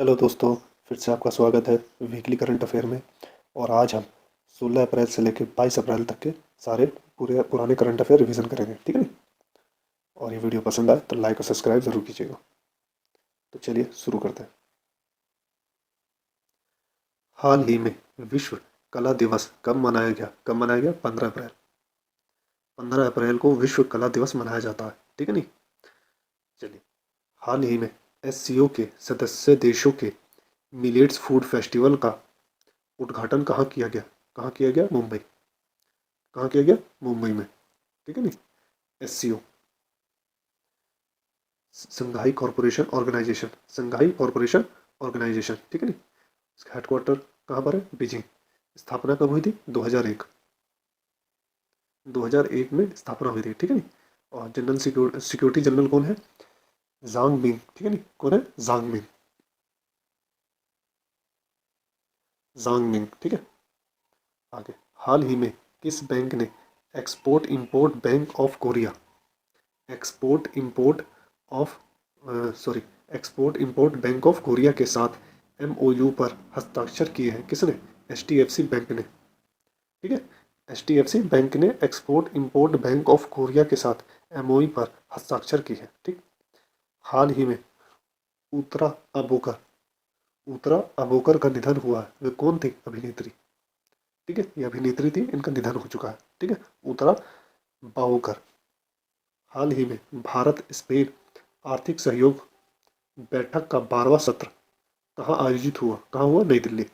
Hello दोस्तों, फिर से आपका स्वागत है वीकली करंट अफेयर में। और आज हम 16 अप्रैल से लेकर 22 अप्रैल तक के सारे पूरे पुराने करंट अफेयर रिवीजन करेंगे, ठीक है नी। और ये वीडियो पसंद आए तो लाइक और सब्सक्राइब ज़रूर कीजिएगा। तो चलिए शुरू करते हैं। हाल ही में विश्व कला दिवस कब मनाया गया? 15 अप्रैल। 15 अप्रैल को विश्व कला दिवस मनाया जाता है, ठीक है नी। चलिए, हाल ही में एससीओ के सदस्य देशों के मिलेट्स फूड फेस्टिवल का उद्घाटन कहाँ किया गया? कहाँ किया गया? मुंबई। कहाँ किया गया? मुंबई में, ठीक है नी। SCO, Shanghai Corporation Organisation, Shanghai Corporation Organisation, ठीक है नी। इसका हेडक्वार्टर कहाँ पर है? बीजिंग। स्थापना कब हुई थी? 2001। 2001 में स्थापना हुई थी, ठीक है नी। और जनरल सिक्योरिटी जनरल कौन है? जांग मिंग, ठीक है नी। कौन है? जांग मिंग। जांग मिंग, ठीक है। आगे, हाल ही में किस बैंक ने export import bank of Korea, export import of sorry export import bank of Korea के साथ एमओयू पर हस्ताक्षर किए हैं? किसने? एचडीएफसी बैंक ने, ठीक है। एचडीएफसी बैंक ने export import bank of Korea के साथ एमओयू पर हस्ताक्षर किए हैं, ठीक। हाल ही में उत्तरा अबोकर, उत्तरा अबोकर का निधन हुआ है। वे कौन थी? अभिनेत्री, ठीक है। ये अभिनेत्री थी, इनका निधन हो चुका है, ठीक है। उत्तरा बावोकर। हाल ही में भारत स्पेन आर्थिक सहयोग बैठक का 12वां सत्र कहाँ आयोजित हुआ? कहाँ हुआ? नई दिल्ली,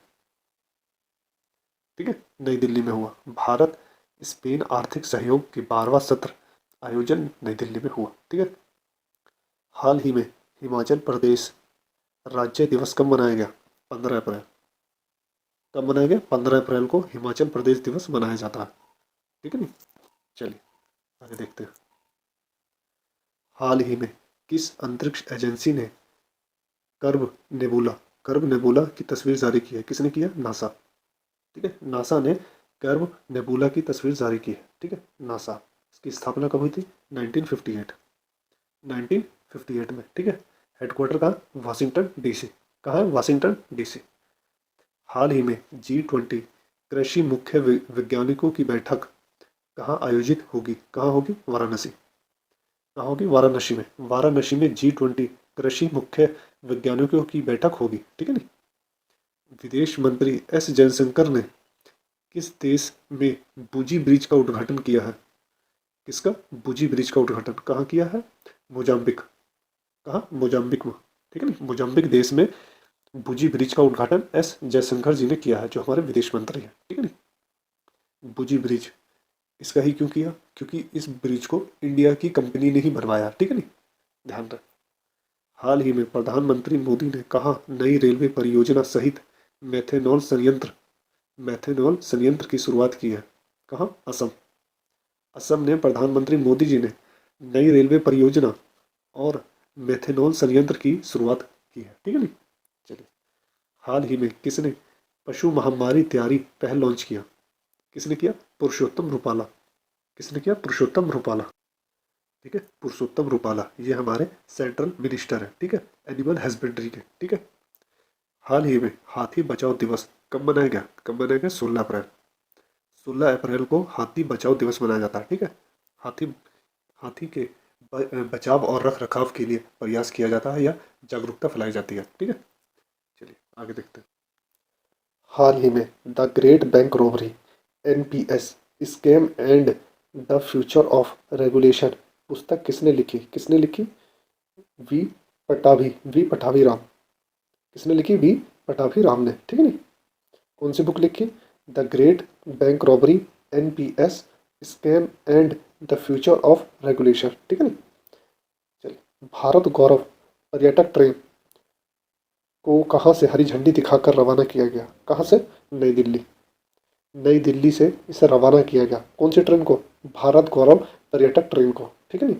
ठीक है। नई दिल्ली में हुआ। भारत स्पेन आर्थिक सहयोग के 12वां सत्र आयोजन नई दिल्ली में हुआ, ठीक है। हाल ही में हिमाचल प्रदेश राज्य दिवस कब मनाया गया? 15 अप्रैल। कब मनाया गया? 15 अप्रैल को हिमाचल प्रदेश दिवस मनाया जाता है, ठीक है नी। चलिए आगे देखते हैं। हाल ही में किस अंतरिक्ष एजेंसी ने कर्व नेबुला, कर्व नेबुला की तस्वीर जारी की है? किसने किया? नासा, ठीक है। नासा ने कर्व नेबुला की तस्वीर जारी की है, ठीक है। नासा। इसकी स्थापना कब हुई थी? 1958, 1958 में, ठीक है। हेडक्वार्टर कहाँ? Washington DC. कहाँ है? Washington DC. हाल ही में G20 कृषि मुख्य वैज्ञानिकों की बैठक कहाँ आयोजित होगी? कहाँ होगी? वाराणसी। कहाँ होगी? वाराणसी में। वाराणसी में G20 कृषि मुख्य वैज्ञानिकों की बैठक होगी, ठीक है नी। विदेश मंत्री एस जयशंकर ने किस देश में बुजी ब्रिज का उद्घाटन किया है? किसका? बुजी ब्रिज का उद्घाटन कहाँ किया है? मोजाम्बिक। कहाँ? मोजाम्बिक में, ठीक है नी। मोजाम्बिक देश में बुजी ब्रिज का उद्घाटन एस जयशंकर जी ने किया है, जो हमारे विदेश मंत्री हैं, ठीक है नी। बुजी ब्रिज, इसका ही क्यों किया? क्योंकि इस ब्रिज को इंडिया की कंपनी ने ही बनवाया, ठीक है नी। ध्यान रख। हाल ही में प्रधानमंत्री मोदी ने कहा नई रेलवे परियोजना सहित मेथेनॉल संयंत्र, मेथेनॉल संयंत्र की शुरुआत की है? कहाँ? असम। असम ने प्रधानमंत्री मोदी जी ने नई रेलवे परियोजना और मेथेनॉल संयंत्र की शुरुआत की है, ठीक है नी। चलिए, हाल ही में किसने पशु महामारी तैयारी पहल लॉन्च किया? किसने किया? पुरुषोत्तम रूपाला। किसने किया? पुरुषोत्तम रूपाला, ठीक है। पुरुषोत्तम रूपाला ये हमारे सेंट्रल मिनिस्टर है, ठीक है, एनिमल हस्बेंड्री के, ठीक है। हाल ही में हाथी बचाओ दिवस कब मनाया गया? कब मनाया गया? 16 अप्रैल। 16 अप्रैल को हाथी बचाओ दिवस मनाया जाता है, ठीक है। हाथी, हाथी के बचाव और रख रखाव के लिए प्रयास किया जाता है या जागरूकता फैलाई जाती है, ठीक है। चलिए आगे देखते हैं। हाल ही में The Great Bank Robbery NPS Scam and the Future of Regulation पुस्तक किसने लिखी? किसने लिखी? V V Pattabhi Ram. किसने लिखी? वी पठाभी राम ने, ठीक है नी। कौन सी बुक लिखी? The Great Bank Robbery NPS Scam and the Future of regulation, ठीक है नी। चलिए, भारत गौरव पर्यटक ट्रेन को कहाँ से हरी झंडी दिखाकर रवाना किया गया? कहाँ से? नई दिल्ली। नई दिल्ली से इसे रवाना किया गया। कौन सी ट्रेन को? भारत गौरव पर्यटक ट्रेन को, ठीक है नी।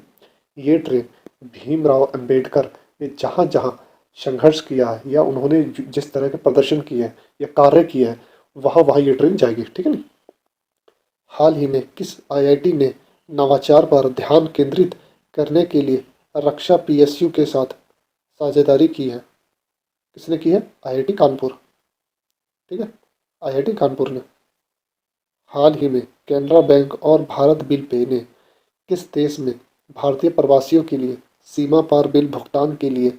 ये ट्रेन भीमराव अंबेडकर ने जहाँ जहाँ संघर्ष किया है या उन्होंने जिस तरह के प्रदर्शन किए हैं या कार्य किए हैं, वहाँ वहाँ ये ट्रेन जाएगी, ठीक है नी। हाल ही में किस आईआईटी ने नवाचार पर ध्यान केंद्रित करने के लिए रक्षा पीएसयू के साथ साझेदारी की है? किसने की है? आईआईटी कानपुर। ठीक है, आईआईटी कानपुर ने। हाल ही में कैनरा बैंक और भारत बिल पे ने किस देश में भारतीय प्रवासियों के लिए सीमा पार बिल भुगतान के लिए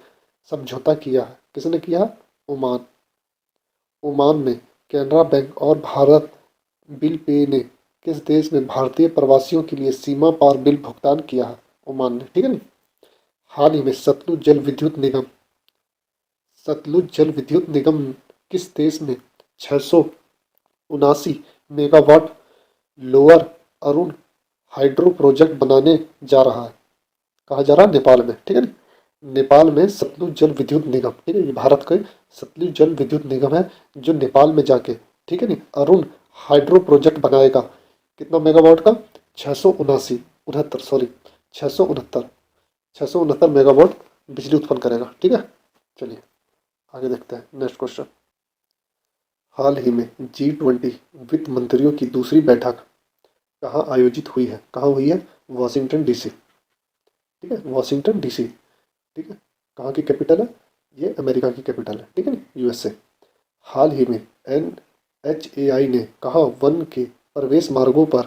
समझौता किया है? किसने किया है? ओमान। ओमान में कैनरा बैंक और भारत बिल पे ने किस देश में भारतीय प्रवासियों के लिए सीमा पार बिल भुगतान किया है? ओमान ने। ठीक है ना। हाल ही में सतलुज जल विद्युत निगम किस देश में 679 megawatt lower Arun hydro project बनाने जा रहा है? कहा जा रहा है? नेपाल में। ठीक है ना। नेपाल में सतलुज जल विद्युत निगम, ठीक है, ये भारत का सतलुज जल विद्युत निगम है जो नेपाल में जाके, ठीक है नी, अरुण हाइड्रो प्रोजेक्ट बनाएगा। कितना मेगावाट का? 679, 69 सॉरी, 669, 669 मेगावाट बिजली उत्पन्न करेगा। ठीक है, चलिए आगे देखते हैं नेक्स्ट क्वेश्चन। हाल ही में G20 वित्त मंत्रियों की दूसरी बैठक कहाँ आयोजित हुई है? कहाँ हुई है? Washington DC. ठीक है, वॉशिंगटन डीसी। ठीक है, कहाँ की कैपिटल है? ये अमेरिका की कैपिटल है। ठीक है, यूएसए। हाल ही में NHAI ने कहा वन के प्रवेश मार्गों पर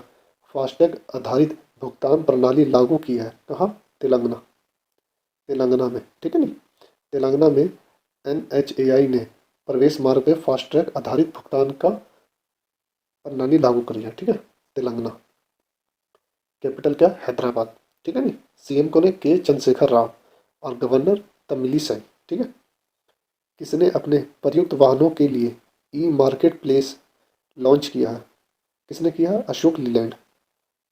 फास्टैग आधारित भुगतान प्रणाली लागू की है? कहाँ? तेलंगाना। तेलंगाना में। ठीक है नी, तेलंगाना में NHAI ने प्रवेश मार्ग पे फास्टैग आधारित भुगतान का प्रणाली लागू करी है। ठीक है, तेलंगाना। कैपिटल क्या? हैदराबाद। ठीक है नी। सीएम कौन है? के चंद्रशेखर राव और गवर्नर तमिलिसाई। ठीक है। किसने अपने प्रयुक्त वाहनों के लिए ई मार्केट प्लेस लॉन्च किया है? किसने किया है? अशोक लीलैंड।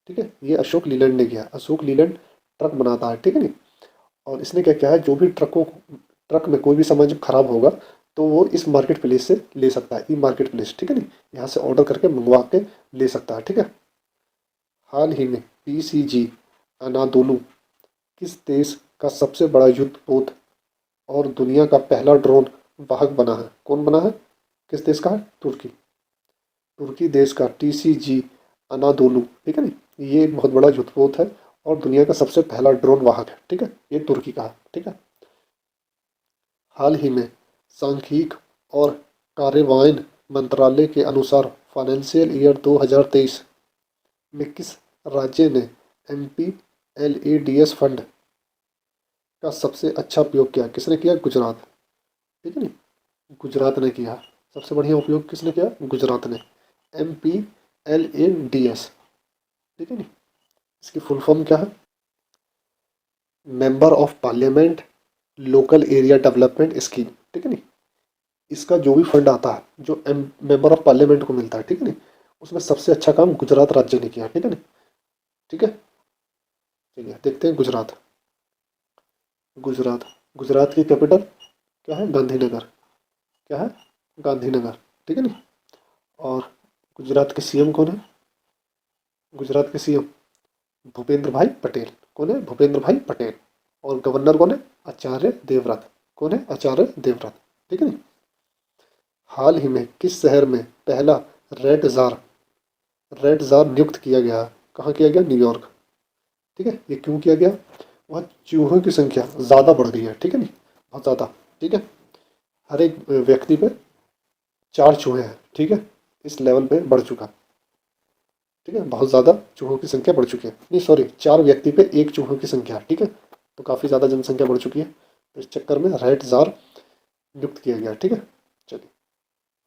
ठीक है, ये अशोक लीलैंड ने किया। अशोक लीलैंड ट्रक बनाता है। ठीक है नी। और इसने क्या किया है, जो भी ट्रक में कोई भी सामान जब खराब होगा तो वो इस मार्केट प्लेस से ले सकता है। ई मार्केट प्लेस। ठीक है नी, यहाँ से ऑर्डर करके मंगवा के ले सकता है। ठीक है। हाल ही में PCG अनादोलू किस देश का सबसे बड़ा युद्धपोत और दुनिया का पहला ड्रोन वाहक बना है? कौन बना है? किस देश का है? तुर्की। तुर्की देश का TCG अनादोलू। ठीक है ना, ये बहुत बड़ा युद्धपोत है और दुनिया का सबसे पहला ड्रोन वाहक है। ठीक है, ये तुर्की का है। ठीक है। हाल ही में सांख्यिकी और कार्यान्वयन मंत्रालय के अनुसार फाइनेंशियल ईयर 2023 में किस राज्य ने MPLADS फंड का सबसे अच्छा उपयोग किया? किसने किया? गुजरात। ठीक है नी, गुजरात ने किया। सबसे बढ़िया उपयोग किसने किया? गुजरात ने। MPLADS। ठीक है नी, इसकी फुल फॉर्म क्या है? Member of parliament local area development scheme. ठीक है नी, इसका जो भी फंड आता है जो मेंबर ऑफ पार्लियामेंट को मिलता है, ठीक है नी, उसमें सबसे अच्छा काम गुजरात राज्य ने किया। ठीक है नी। ठीक है, चलिए देखते हैं गुजरात। गुजरात, गुजरात की कैपिटल क्या है? गांधीनगर। क्या है? गांधीनगर। ठीक है नी। और गुजरात के CM कौन है? गुजरात के CM भूपेंद्र भाई पटेल। कौन है? भूपेंद्र भाई पटेल। और गवर्नर कौन है? आचार्य देवव्रत। कौन है? आचार्य देवव्रत। ठीक है नी। हाल ही में किस शहर में पहला रेड जार रेड जार नियुक्त किया गया? कहाँ किया गया? न्यूयॉर्क। ठीक है, ये क्यों किया गया? वहाँ चूहों की संख्या ज़्यादा बढ़ गई है। ठीक है नी, बहुत ज़्यादा। ठीक है, हर एक व्यक्ति पे 4 चूहे हैं। ठीक है, इस लेवल पे बढ़ चुका। ठीक है, बहुत ज़्यादा चूहों की संख्या बढ़ चुकी है। नहीं सॉरी, 4 व्यक्ति पे 1 चूहों की संख्या। ठीक है, तो काफ़ी ज़्यादा जनसंख्या बढ़ चुकी है, तो इस चक्कर में रेड जार नियुक्त किया गया। ठीक है, चलिए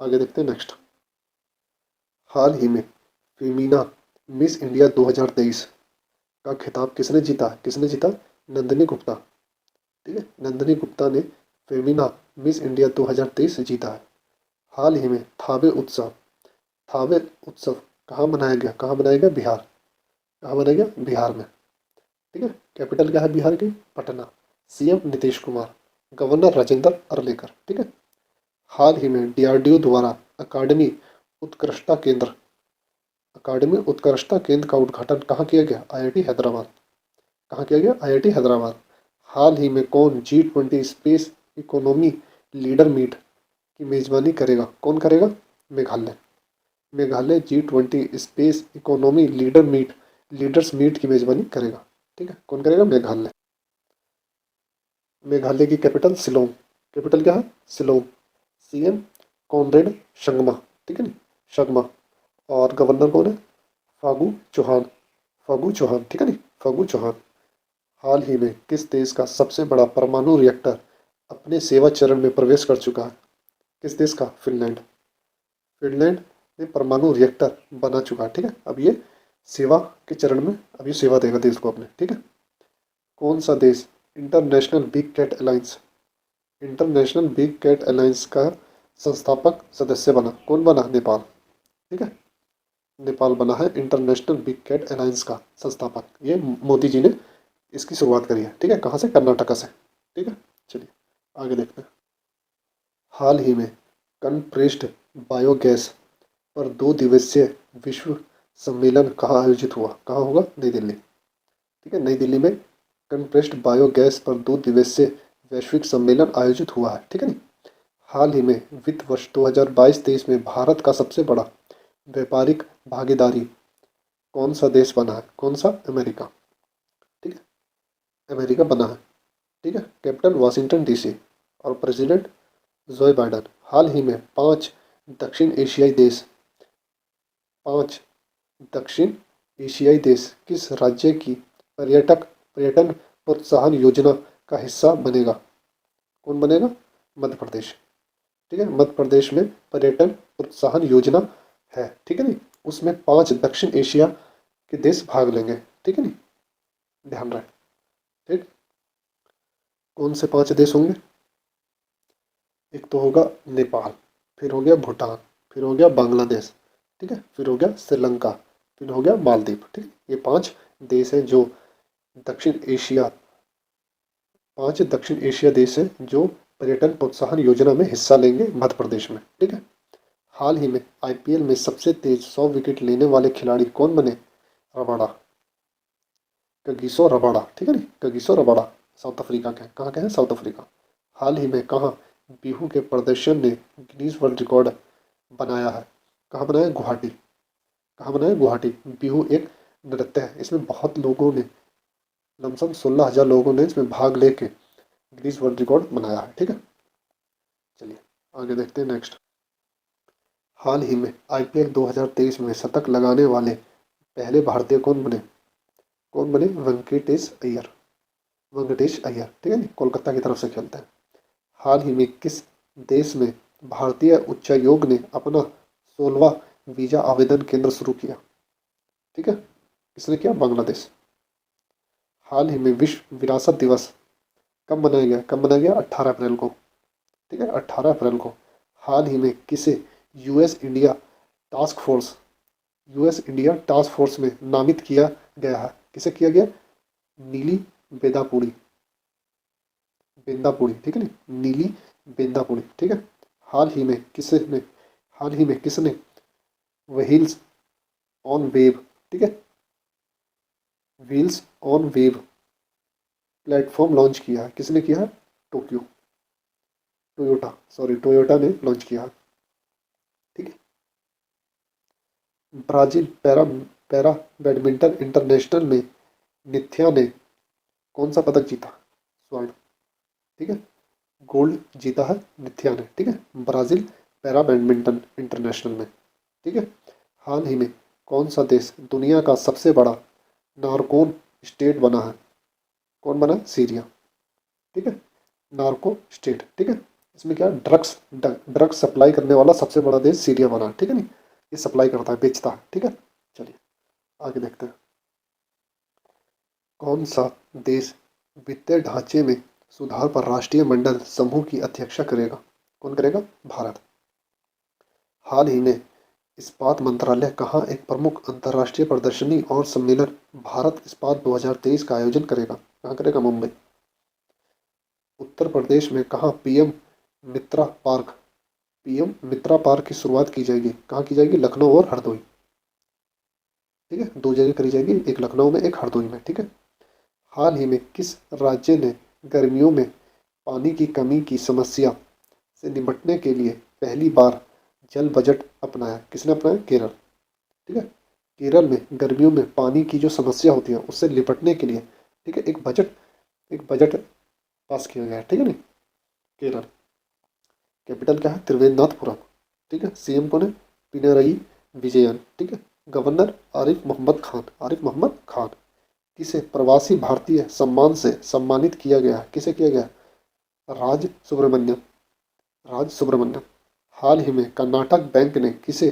आगे देखते हैं नेक्स्ट। हाल ही में फेमिना मिस इंडिया 2023 का खिताब किसने जीता? किसने जीता? नंदिनी गुप्ता। ठीक है, नंदिनी गुप्ता ने फेमिना मिस इंडिया 2023 जीता है। हाल ही में थावे उत्सव कहाँ मनाया गया? कहाँ मनाया गया? बिहार। कहाँ मनाया गया? बिहार में। ठीक है, कैपिटल क्या है बिहार की? पटना। CM Nitish Kumar, governor Rajendra Arlekar. ठीक है। हाल ही में DRDO द्वारा अकादमी उत्कृष्टता केंद्र का उद्घाटन कहाँ किया गया? IIT हैदराबाद। कहाँ किया गया? IIT हैदराबाद। हाल ही में कौन G20 space economy leader meet की मेजबानी करेगा? कौन करेगा? Meghalaya. Meghalaya G20 space economy leaders meet की मेजबानी करेगा। ठीक है, कौन करेगा? मेघालय। मेघालय की कैपिटल शिलोंग। कैपिटल क्या है, शिलोंग। सीएम कॉनरेड संगमा, ठीक है नी, संगमा। और गवर्नर कौन है, फागू चौहान, फागू चौहान, ठीक है नी, फागू चौहान। हाल ही में किस देश का सबसे बड़ा परमाणु रिएक्टर अपने सेवा चरण में प्रवेश कर चुका है? किस देश का, फिनलैंड। फिनलैंड में परमाणु रिएक्टर बना चुका है, ठीक है। अब ये सेवा के चरण में, अब ये सेवा देगा देश को अपने, ठीक है। कौन सा देश international big cat alliance, international big cat alliance का संस्थापक सदस्य बना? कौन बना, नेपाल, ठीक है। नेपाल बना है इंटरनेशनल बिग कैट अलायंस का संस्थापक। ये मोदी जी ने इसकी शुरुआत करी है, ठीक है। कहाँ से, कर्नाटका से, ठीक है। चलिए आगे देखते हैं। हाल ही में कनप्रेस्ड बायोगैस पर 2 दिवसीय विश्व सम्मेलन कहाँ आयोजित हुआ? कहाँ होगा, नई दिल्ली, ठीक है। नई दिल्ली में कनप्रेस्ड बायोगैस पर 2 दिवसीय वैश्विक सम्मेलन आयोजित हुआ है, ठीक है नी। हाल ही में वित्त वर्ष 2022-23 में भारत का सबसे बड़ा व्यापारिक भागीदारी कौन सा देश बना है? कौन सा, अमेरिका, ठीक है, अमेरिका बना है, ठीक है। Capital Washington DC. और प्रेसिडेंट जोए बाइडन। हाल ही में दक्षिण एशियाई देश पांच दक्षिण एशियाई देश किस राज्य की पर्यटन प्रोत्साहन योजना का हिस्सा बनेगा? कौन बनेगा, मध्य प्रदेश, ठीक है। मध्य प्रदेश में पर्यटन प्रोत्साहन योजना है, ठीक है नी। उसमें 5 दक्षिण एशिया के देश भाग लेंगे, ठीक है नी, ध्यान रहे, ठीक। कौन से 5 देश होंगे? एक तो होगा नेपाल, फिर हो गया भूटान, फिर हो गया बांग्लादेश, ठीक है, फिर हो गया श्रीलंका, फिर हो गया मालदीव, ठीक है। ये 5 देश हैं जो दक्षिण एशिया 5 दक्षिण एशिया देश हैं जो पर्यटन प्रोत्साहन योजना में हिस्सा लेंगे मध्य प्रदेश में, ठीक है। हाल ही में आईपीएल में सबसे तेज 100 विकेट लेने वाले खिलाड़ी कौन बने? रबाडा, कगिसो रबाडा, ठीक है नी, कगिसो रबाडा। साउथ अफ्रीका के हैं, कहाँ के हैं, साउथ अफ्रीका। हाल ही में कहाँ बिहू के प्रदर्शन ने गिनीज वर्ल्ड रिकॉर्ड बनाया है? कहाँ बनाया है? गुवाहाटी। कहाँ बनाया है? गुवाहाटी। बिहू एक नृत्य है, इसमें बहुत लोगों ने, लमसम 16,000 लोगों ने इसमें भाग लेके गिनीज वर्ल्ड रिकॉर्ड बनाया है, ठीक है। चलिए आगे देखते हैं नेक्स्ट। हाल ही में आईपीएल 2023 में शतक लगाने वाले पहले भारतीय कौन बने? कौन बने? वेंकटेश अय्यर, वेंकटेश अय्यर, ठीक है नी, कोलकाता की तरफ से खेलते हैं। हाल ही में किस देश में भारतीय उच्चायोग ने अपना 16वां वीजा आवेदन केंद्र शुरू किया? ठीक है, किसने किया? बांग्लादेश। हाल ही में विश्व विरासत दिवस कब मनाया गया? कब मनाया गया? 18 अप्रैल को, ठीक है, 18 अप्रैल को। हाल ही में किसे US India task force US India task force में नामित किया गया है? किसे किया गया? नीली बेदापुरी, बेंदापुरी, ठीक है नी, नीली बेंदापुरी, ठीक है। हाल ही में किसने हाल ही में किसने व्हील्स ऑन वेव, ठीक है, wheels on wave platform launch किया है? किसने किया है? टोक्यो टोयोटा ने लॉन्च किया है, ठीक है। ब्राजील पैरा बैडमिंटन इंटरनेशनल में निथ्या ने कौन सा पदक जीता? स्वर्ण, ठीक है, गोल्ड जीता है निथ्या ने, ठीक है, ब्राजील पैरा बैडमिंटन इंटरनेशनल में, ठीक है। हाल ही में कौन सा देश दुनिया का सबसे बड़ा नार्कोन स्टेट बना है? कौन बना है? सीरिया, ठीक है, नार्को स्टेट, ठीक है। इसमें क्या, ड्रग्स सप्लाई करने वाला सबसे बड़ा देश सीरिया बना, ठीक है नी, ये सप्लाई करता है, बेचता है, ठीक है। चलिए आगे देखते हैं। कौन सा देश वित्तीय ढांचे में सुधार पर राष्ट्रीय मंडल समूह की अध्यक्षता करेगा? कौन करेगा? भारत। हाल ही में इस्पात मंत्रालय कहाँ एक प्रमुख अंतर्राष्ट्रीय प्रदर्शनी और सम्मेलन भारत इस्पात 2023 का आयोजन करेगा? कहाँ करेगा? मुंबई। उत्तर प्रदेश में कहाँ मित्रा पार्क पीएम मित्रा पार्क की शुरुआत की जाएगी? कहाँ की जाएगी? लखनऊ और हरदोई, ठीक है, 2 जगह करी जाएगी, एक लखनऊ में, एक हरदोई में, ठीक है। हाल ही में किस राज्य ने गर्मियों में पानी की कमी की समस्या से निपटने के लिए पहली बार जल बजट अपनाया? किसने अपनाया? केरल, ठीक है। केरल में गर्मियों में पानी की जो समस्या होती है उससे निपटने के लिए, ठीक है, एक बजट पास किया गया है, ठीक है ना, केरल। कैपिटल क्या है? त्रिवेंद्रनाथपुरम। ठीक है। सीएम कौन है? पिनरई विजयन। ठीक है। गवर्नर आरिफ मोहम्मद खान। आरिफ मोहम्मद खान। किसे प्रवासी भारतीय सम्मान से सम्मानित किया गया? किसे किया गया? राज सुब्रमण्यम। राज सुब्रमण्यम। हाल ही में कर्नाटक बैंक ने किसे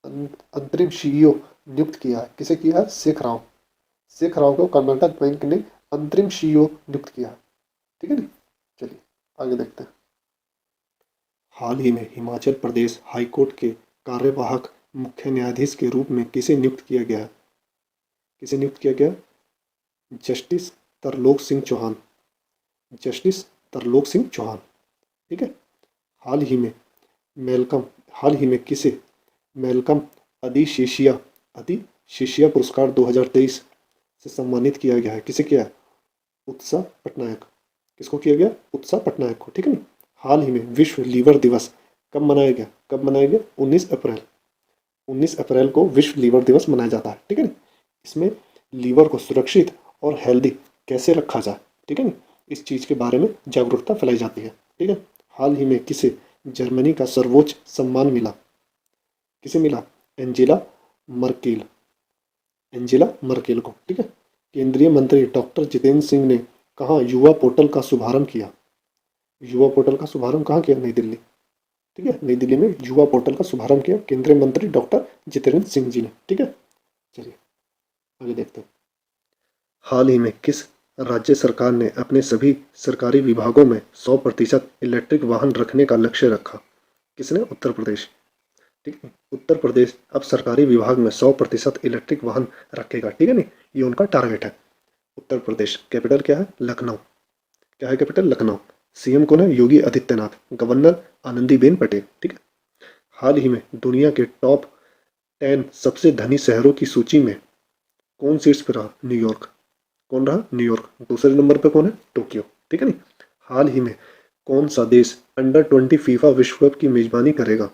अंतरिम सीईओ नियुक्त किया है? किसे किया है? शेख राव। शेख राव को कर्नाटक बैंक ने अंतरिम सीईओ नियुक्त किया है। ठीक है नी। चलिए आगे देखते हैं। हाल ही में हिमाचल प्रदेश हाईकोर्ट के कार्यवाहक मुख्य न्यायाधीश के रूप में किसे नियुक्त किया गया? किसे नियुक्त किया गया? जस्टिस तरलोक सिंह चौहान। जस्टिस तरलोक सिंह चौहान। ठीक है। हाल ही में मेलकम हाल ही में किसे मेलकम अधिशेषिया अधिशेषिया पुरस्कार 2023 से सम्मानित किया गया है? किसे किया है? उत्साह पटनायक। किसको किया गया? उत्साह पटनायक को। ठीक है ना। हाल ही में विश्व लीवर दिवस कब मनाया गया? कब मनाया गया? 19 अप्रैल। 19 अप्रैल को विश्व लीवर दिवस मनाया जाता है। ठीक है ना। इसमें लीवर को सुरक्षित और हेल्दी कैसे रखा जाए, ठीक है ना, इस चीज़ के बारे में जागरूकता फैलाई जाती है। ठीक है। हाल ही में किसे जर्मनी का सर्वोच्च सम्मान मिला? किसे मिला? Angela Merkel. एंजेला मर्केल को। ठीक है। केंद्रीय मंत्री डॉक्टर जितेंद्र सिंह ने कहाँ युवा पोर्टल का शुभारंभ किया? युवा पोर्टल का शुभारंभ कहाँ किया? नई दिल्ली। ठीक है। नई दिल्ली में युवा पोर्टल का शुभारंभ किया केंद्रीय मंत्री डॉक्टर जितेंद्र सिंह जी ने। ठीक है। चलिए आगे देखते हैं। हाल ही में किस राज्य सरकार ने अपने सभी सरकारी विभागों में 100% इलेक्ट्रिक वाहन रखने का लक्ष्य रखा? किसने? उत्तर प्रदेश। ठीक है। उत्तर प्रदेश अब सरकारी विभाग में 100% इलेक्ट्रिक वाहन रखेगा। ठीक है नहीं, ये उनका टारगेट है। उत्तर प्रदेश। कैपिटल क्या है? लखनऊ। क्या है कैपिटल? लखनऊ। सीएम कौन है? योगी आदित्यनाथ। गवर्नर आनंदीबेन पटेल। ठीक है। हाल ही में दुनिया के टॉप 10 सबसे धनी शहरों की सूची में कौन शीर्ष पर रहा? न्यूयॉर्क। कौन रहा? न्यूयॉर्क। दूसरे नंबर पर कौन है? टोक्यो। ठीक है नहीं। हाल ही में कौन सा देश अंडर 20 फीफा विश्व कप की मेजबानी करेगा?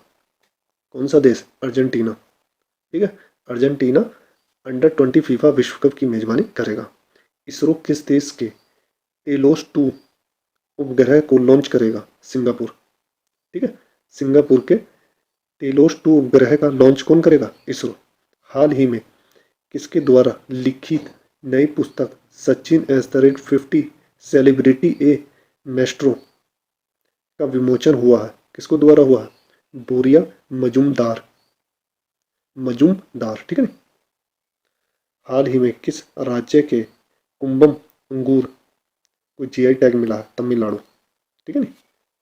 कौन सा देश? अर्जेंटीना। ठीक है। अर्जेंटीना अंडर 20 फीफा विश्व कप की मेजबानी करेगा। इसरो किस देश के टेलोस 2 उपग्रह को लॉन्च करेगा? सिंगापुर। ठीक है। सिंगापुर के टेलोस 2 उपग्रह का लॉन्च कौन करेगा? इसरो। हाल ही में किसके द्वारा लिखित नई पुस्तक Sachin S the rate 50 celebrity A maestro का विमोचन हुआ है? किसको द्वारा हुआ है? बोरिया मजुमदार। मजुमदार। ठीक है। हाल ही में किस राज्य के कुंभम अंगूर को जीआई टैग मिला है? तमिलनाडु। ठीक है नी।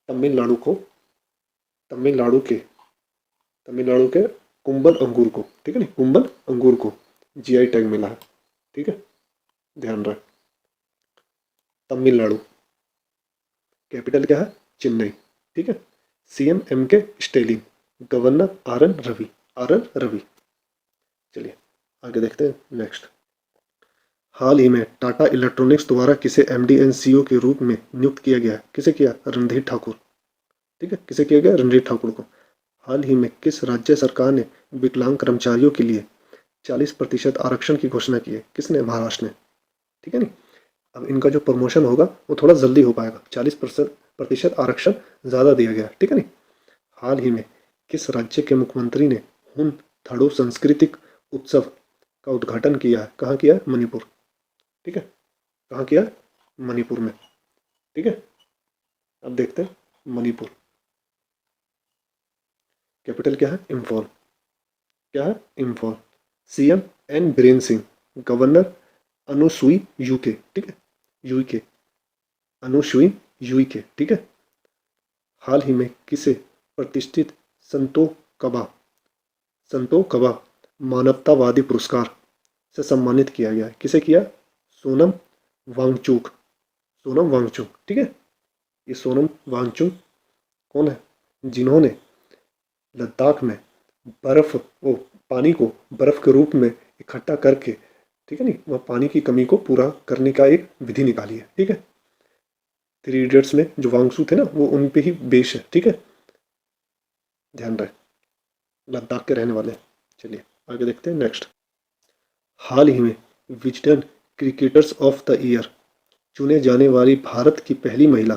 तमिलनाडु को तमिलनाडु के कुंभल अंगूर को, ठीक है नी, कुंभल अंगूर को जीआई टैग मिला है। ठीक है। ध्यान रहे। तमिलनाडु। कैपिटल क्या है? चेन्नई। ठीक है। CM MK Stalin. Governor R N Ravi. चलिए आगे देखते हैं। नेक्स्ट। हाल ही में टाटा इलेक्ट्रॉनिक्स द्वारा किसे एमडी एंड सीईओ के रूप में नियुक्त किया गया? किसे किया? रणधीर ठाकुर। ठीक है। किसे किया गया? रणधीर ठाकुर को। हाल ही में किस राज्य सरकार ने विकलांग कर्मचारियों के लिए 40% आरक्षण की घोषणा की है? किसने? महाराष्ट्र ने। ठीक है नी। अब इनका जो प्रमोशन होगा वो थोड़ा जल्दी हो पाएगा। 40% आरक्षण ज़्यादा दिया गया। ठीक है नी। हाल ही में किस राज्य के मुख्यमंत्री ने हुन थड़ो सांस्कृतिक उत्सव का उद्घाटन किया है? कहाँ किया है? मणिपुर। ठीक है। कहाँ किया? मणिपुर में। ठीक है। अब देखते हैं मणिपुर। कैपिटल क्या है? इम्फॉल। क्या है? Imphal. CM N Biren Singh. Governor Anusuiya Uikey. ठीक है। यूके। अनुसुई यूके। ठीक है। हाल ही में किसे प्रतिष्ठित संतो कबा मानवतावादी पुरस्कार से सम्मानित किया गया है? किसे किया? सोनम वांगचुक। सोनम वांगचुक। ठीक है। ये सोनम वांगचुक कौन है? जिन्होंने लद्दाख में बर्फ वो पानी को बर्फ के रूप में इकट्ठा करके, ठीक है नी, वह पानी की कमी को पूरा करने का एक विधि निकाली है। ठीक है। 3 इडियट्स में जो वांगचुक थे ना, वो उन पे ही बेस है। ठीक है। ध्यान रहे। लद्दाख के रहने वाले। चलिए आगे देखते हैं। नेक्स्ट। हाल ही में Wisden cricketers of the year चुने जाने वाली भारत की पहली महिला,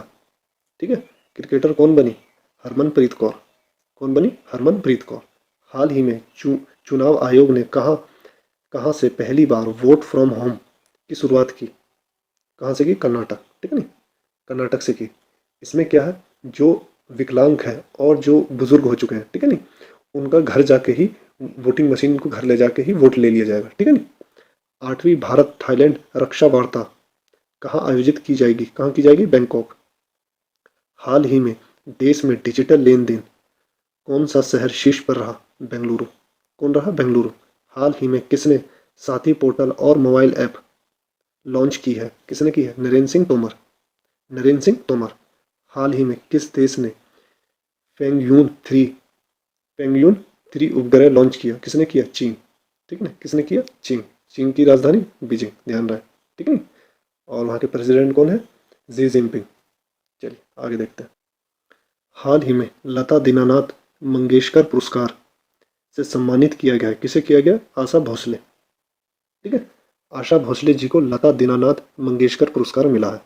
ठीक है, क्रिकेटर कौन बनी? हरमनप्रीत कौर। कौन बनी? हरमनप्रीत कौर। हाल ही में चुनाव आयोग ने कहाँ कहाँ से पहली बार वोट फ्रॉम होम की शुरुआत की? कहाँ से की? कर्नाटक। ठीक है नी, कर्नाटक से की। इसमें क्या है, जो विकलांग है और जो बुजुर्ग हो चुके हैं, ठीक है नी, उनका घर जाके ही, वोटिंग मशीन को घर ले जाके ही वोट ले लिया जाएगा। ठीक है नी। 8वीं भारत थाईलैंड रक्षा वार्ता कहाँ आयोजित की जाएगी? कहाँ की जाएगी? बैंकॉक। हाल ही में देश में डिजिटल लेन देन कौन सा शहर शीर्ष पर रहा? बेंगलुरु। कौन रहा? बेंगलुरु। हाल ही में किसने साथी पोर्टल और मोबाइल ऐप लॉन्च की है? किसने की है? नरेंद्र सिंह तोमर। नरेंद्र सिंह तोमर। हाल ही में किस देश ने फेंगयून थ्री पेंगुइन 3 उपग्रह लॉन्च किया? किसने किया? चीन। ठीक है ना, किसने किया? चीन। चीन की राजधानी बीजिंग, ध्यान रहे। ठीक है। और वहाँ के प्रेसिडेंट कौन है? Xi Jinping. चलिए आगे देखते हैं। हाल ही में लता दीनानाथ मंगेशकर पुरस्कार से सम्मानित किया गया है। किसे किया गया? आशा भोसले। ठीक है, आशा भोसले जी को लता दीनानाथ मंगेशकर पुरस्कार मिला है।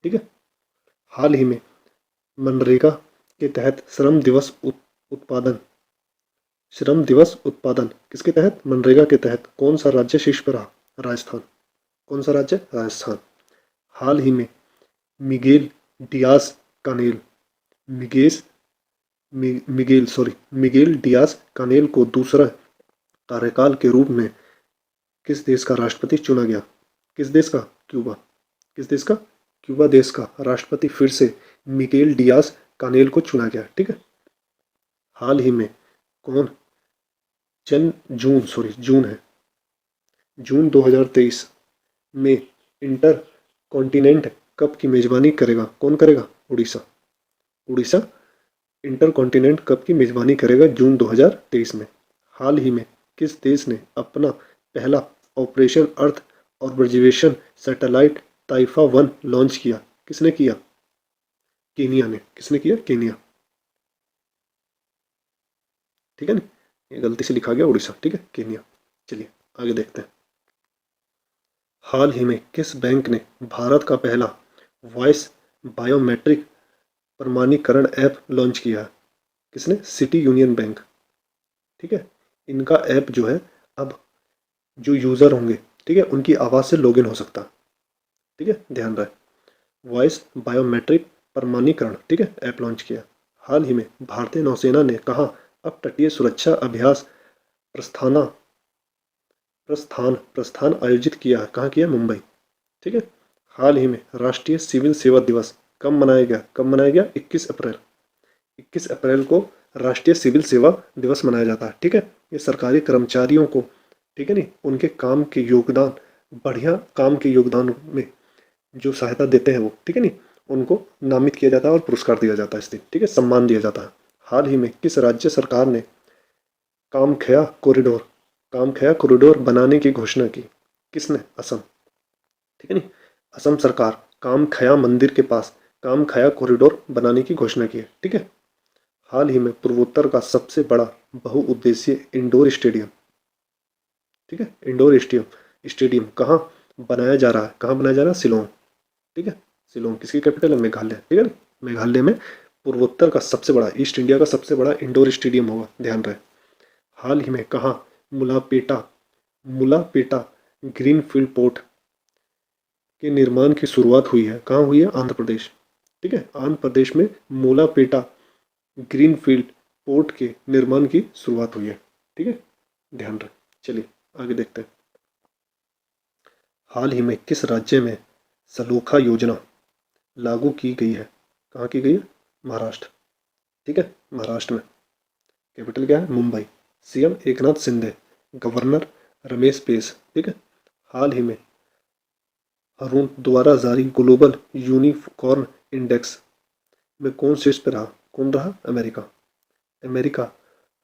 ठीक है। हाल ही में मनरेगा के तहत उत्पादन श्रम दिवस उत्पादन किसके तहत? मनरेगा के तहत कौन सा राज्य शीर्ष पर रहा? राजस्थान। कौन सा राज्य? राजस्थान। हाल ही में मिगेल डियाज कानेल मिगेस Miguel sorry Miguel Diaz Canel को दूसरा कार्यकाल के रूप में किस देश का राष्ट्रपति चुना गया? किस देश का? क्यूबा। किस देश का? क्यूबा देश का राष्ट्रपति फिर से मिगेल डियाज कानेल को चुना गया। ठीक है। हाल ही में कौन जून है, जून 2023 में इंटर कॉन्टिनेंट कप की मेजबानी करेगा? कौन करेगा? Orissa. Orissa inter continent cup की मेजबानी करेगा जून 2023 में। हाल ही में किस देश ने अपना पहला operation earth observation satellite Taifa 1 launch किया? किसने किया? केनिया ने। किसने किया? केनिया। ठीक है ना, ये गलती से लिखा गया उड़ीसा। ठीक है, केनिया। चलिए आगे देखते हैं। हाल ही में किस बैंक ने भारत का पहला वॉइस बायोमेट्रिक प्रमाणीकरण ऐप लॉन्च किया है? किसने? City union bank. ठीक है, इनका ऐप जो है, अब जो यूज़र होंगे, ठीक है, उनकी आवाज़ से लॉगिन हो सकता है। ठीक है, ध्यान रहे। वॉइस बायोमेट्रिक प्रमाणीकरण, ठीक है, ऐप लॉन्च किया। हाल ही में भारतीय नौसेना ने कहा अब तटीय सुरक्षा अभ्यास प्रस्थाना प्रस्थान आयोजित किया है? कहाँ किया? मुंबई। ठीक है। हाल ही में राष्ट्रीय सिविल सेवा दिवस कब मनाया गया? कब मनाया गया? 21 अप्रैल। 21 अप्रैल को राष्ट्रीय सिविल सेवा दिवस मनाया जाता है। ठीक है, ये सरकारी कर्मचारियों को, ठीक है नहीं, उनके काम के योगदान, बढ़िया काम के योगदान में जो सहायता देते हैं वो, ठीक है नहीं, उनको नामित किया जाता है और पुरस्कार दिया जाता है इस दिन। ठीक है, सम्मान दिया जाता है। हाल ही में किस राज्य सरकार ने कामख्या कॉरिडोर कामख्या कॉरिडोर बनाने की घोषणा की? किसने? असम। ठीक है नहीं, असम सरकार कामख्या मंदिर के पास कामख्या कॉरिडोर बनाने की घोषणा की है। ठीक है। हाल ही में पूर्वोत्तर का सबसे बड़ा बहुउद्देशीय इंडोर स्टेडियम, ठीक है, इंडोर स्टेडियम स्टेडियम कहाँ बनाया जा रहा है? कहाँ बनाया जा रहा है? शिलोंग। ठीक है, शिलोंग किसकी कैपिटल है? मेघालय। ठीक है ना, मेघालय में पूर्वोत्तर का सबसे बड़ा, ईस्ट इंडिया का सबसे बड़ा इंडोर स्टेडियम होगा, ध्यान रहे। हाल ही में कहाँ मुलापेटा मुलापेटा ग्रीनफील्ड पोर्ट के निर्माण की शुरुआत हुई है? कहाँ हुई है? आंध्र प्रदेश। ठीक है, आंध्र प्रदेश में मुलापेटा ग्रीनफील्ड पोर्ट के निर्माण की शुरुआत हुई है। ठीक है, ध्यान रखें। चलिए आगे देखते हैं। हाल ही में किस राज्य में सलोखा योजना लागू की गई है? कहाँ की गई है? महाराष्ट्र। ठीक है, महाराष्ट्र में। कैपिटल क्या है? मुंबई। CM Eknath Shinde, governor Ramesh Bais. ठीक है। हाल ही में अरुण द्वारा जारी ग्लोबल यूनिकॉर्न इंडेक्स में कौन शीर्ष पर रहा? कौन रहा? अमेरिका। अमेरिका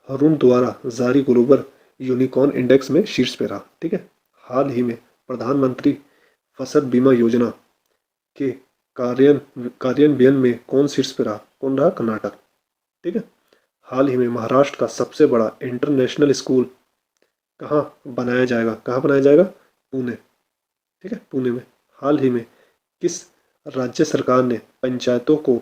अरुण द्वारा जारी ग्लोबल यूनिकॉर्न इंडेक्स में शीर्ष पे रहा। ठीक है। हाल ही में प्रधानमंत्री फसल बीमा योजना के कार्यान्वयन में कौन शीर्ष पे रहा? कौन रहा? कर्नाटक। ठीक है। हाल ही में महाराष्ट्र का सबसे बड़ा इंटरनेशनल स्कूल कहाँ बनाया जाएगा? कहाँ बनाया जाएगा? पुणे। ठीक है, पुणे में। हाल ही में किस राज्य सरकार ने पंचायतों को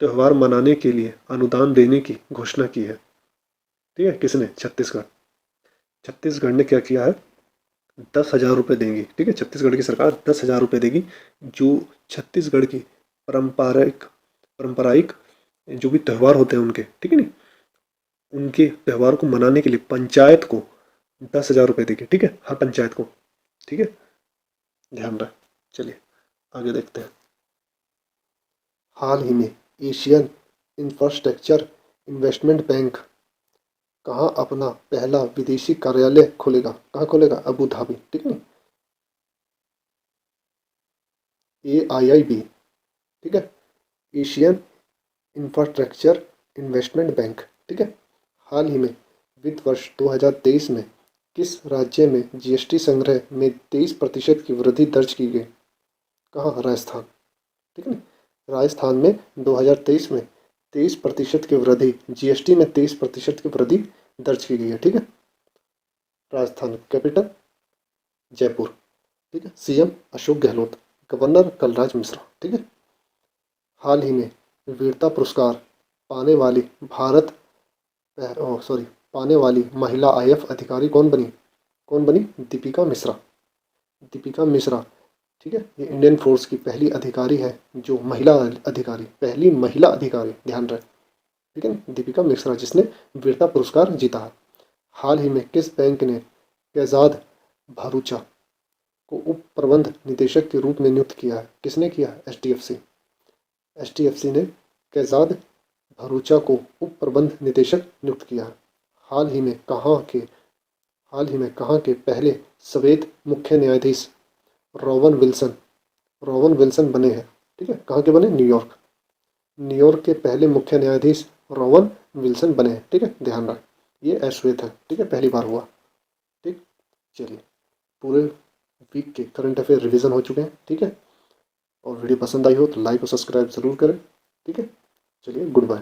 त्यौहार मनाने के लिए अनुदान देने की घोषणा की है। ठीक है, किसने? छत्तीसगढ़। छत्तीसगढ़ ने क्या किया है? 10,000 रुपये देंगी। ठीक है, छत्तीसगढ़ की सरकार 10,000 रुपये देगी, जो छत्तीसगढ़ की पारंपरिक जो भी त्यौहार होते हैं उनके, ठीक है नहीं, उनके त्यौहार को मनाने के लिए पंचायत को 10,000 रुपये देगी। ठीक है, हर पंचायत को। ठीक है, ध्यान रहे। चलिए आगे देखते हैं। हाल ही में एशियन इंफ्रास्ट्रक्चर इन्वेस्टमेंट बैंक कहाँ अपना पहला विदेशी कार्यालय खोलेगा? कहाँ खोलेगा? Abu Dhabi. ठीक है, AIIB। ठीक है, एशियन इंफ्रास्ट्रक्चर इन्वेस्टमेंट बैंक। ठीक है, हाल ही में वित्त वर्ष 2023 में किस राज्य में GST संग्रह में 23% की वृद्धि दर्ज की गई? कहाँ? राजस्थान। ठीक है, राजस्थान में 2023 में 23% की वृद्धि, GST में 23% की वृद्धि दर्ज की गई है। ठीक है, राजस्थान। कैपिटल जयपुर। ठीक है, CM अशोक गहलोत, गवर्नर कलराज मिश्रा। ठीक है, हाल ही में वीरता पुरस्कार पाने वाली भारत सॉरी पाने वाली महिला IAF अधिकारी कौन बनी? कौन बनी? दीपिका मिश्रा। दीपिका मिश्रा। ठीक है, ये इंडियन फोर्स की पहली अधिकारी है जो महिला अधिकारी, पहली महिला अधिकारी, ध्यान रहे। ठीक है, दीपिका मिश्रा, जिसने वीरता पुरस्कार जीता है। हाल ही में किस बैंक ने कैजाद भरूचा को उप प्रबंध निदेशक के रूप में नियुक्त किया है? किसने किया है? HDFC। HDFC ने कैजाद भरूचा को उप प्रबंध निदेशक नियुक्त किया है। हाल ही में कहाँ के पहले श्वेत मुख्य न्यायाधीश रोवन विल्सन बने हैं? ठीक है, कहाँ के बने? न्यूयॉर्क। न्यूयॉर्क के पहले मुख्य न्यायाधीश रोवन विल्सन बने हैं। ठीक है, ध्यान रख, ये अश्वेत है। ठीक है, पहली बार हुआ। ठीक, चलिए पूरे वीक के करंट अफेयर रिवीजन हो चुके हैं। ठीक है, और वीडियो पसंद आई हो तो लाइक और सब्सक्राइब ज़रूर करें। ठीक है, चलिए गुड बाय।